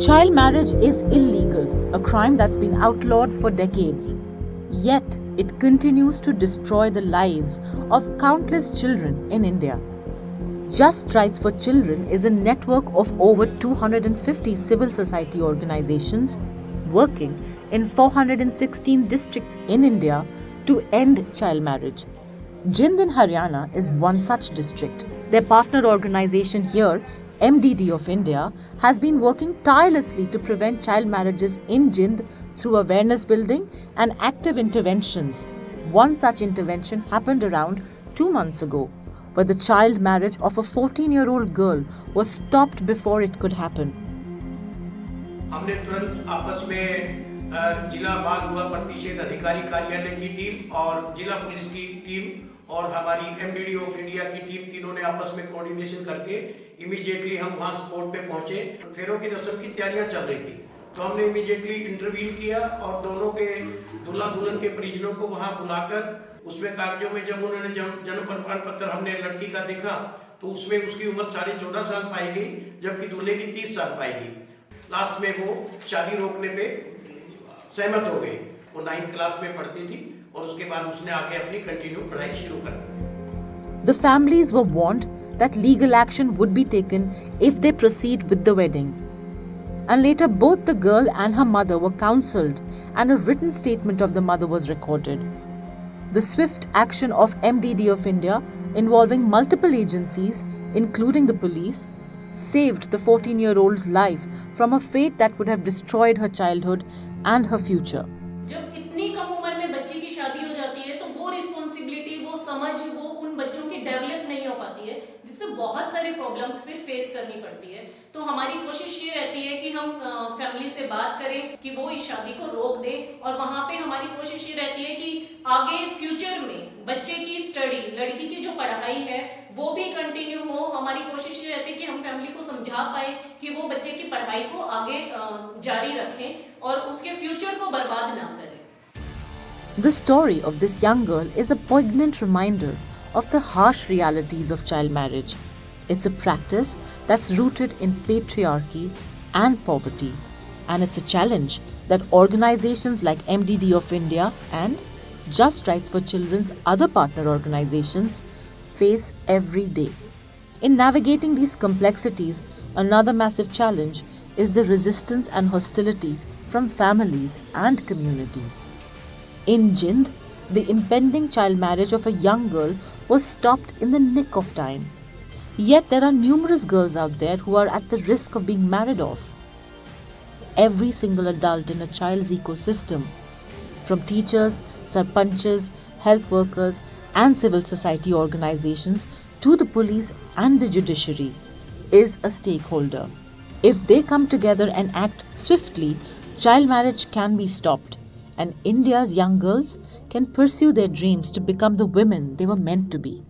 Child marriage is illegal, a crime that's been outlawed for decades. Yet, it continues to destroy the lives of countless children in India. Just Rights for Children is a network of over 250 civil society organizations working in 416 districts in India to end child marriage. Jind in Haryana is one such district. Their partner organization here, MDD of India, has been working tirelessly to prevent child marriages in Jind through awareness building and active interventions. One such intervention happened around 2 months ago, where the child marriage of a 14-year-old girl was stopped before it could happen. हमने तुरंत आपस में जिला बाल विवाह प्रतिषेध अधिकारी कार्यालय की टीम और जिला पुलिस की टीम और हमारी एमडीडी ऑफ इंडिया की टीम तीनों ने आपस में कोऑर्डिनेशन करके इमीडिएटली हम वहां स्पॉट पे पहुंचे। फेरों की रस्म की तैयारियां चल रही थी, तो हमने इमीडिएटली इंटरव्यू किया और दोनों के दूल्हा दुल्हन के परिजनों को वहां बुलाकर उसमें कागजों में जब उन्होंने जन्म प्रमाण पत्र हमने लड़की का देखा तो उसमें उसकी उम्र 14.5 साल पाई गई, जबकि दूल्हे की 30 साल पाई गई। लास्ट में वो शादी रोकने पे सहमत हो गई। वो 9th क्लास में पढ़ती थी और उसके बाद उसने आगे अपनी कंटिन्यू पढ़ाई शुरू कर। The families were warned that legal action would be taken if they proceed with the wedding. And later both the girl and her mother were counselled and a written statement of the mother was recorded. The swift action of MDD of India, involving multiple agencies, including the police, saved the 14-year-old's life from a fate that would have destroyed her childhood and her future. जब इतनी कम उम्र में बच्चे की शादी हो जाती है तो वो रिस्पॉन्सिबिलिटी, वो समझ, वो उन बच्चों की डेवलप नहीं हो पाती है, जिससे बहुत सारे प्रॉब्लम्स फिर फेस करनी पड़ती है। तो हमारी कोशिश ये रहती है कि हम फैमिली से बात करें कि वो इस शादी को रोक दें, और वहाँ पे हमारी कोशिश ये रहती है कि आगे फ्यूचर में बच्चे की स्टडी, लड़की की जो पढ़ाई है वो भी कंटिन्यू हो। हमारी कोशिश ये रहती है कि हम फैमिली को समझा पाए कि वो बच्चे की पढ़ाई को आगे जारी रखें और उसके फ्यूचर को बर्बाद ना करें। The story of this young girl is a poignant reminder of the harsh realities of child marriage. It's a practice that's rooted in patriarchy and poverty, and it's a challenge that organizations like MDD of India and Just Rights for Children's other partner organizations face every day. In navigating these complexities, another massive challenge is the resistance and hostility from families and communities. In Jind, the impending child marriage of a young girl was stopped in the nick of time. Yet there are numerous girls out there who are at the risk of being married off. Every single adult in a child's ecosystem, from teachers, sarpanches, health workers, and civil society organizations to the police and the judiciary, is a stakeholder. If they come together and act swiftly, child marriage can be stopped, and India's young girls can pursue their dreams to become the women they were meant to be.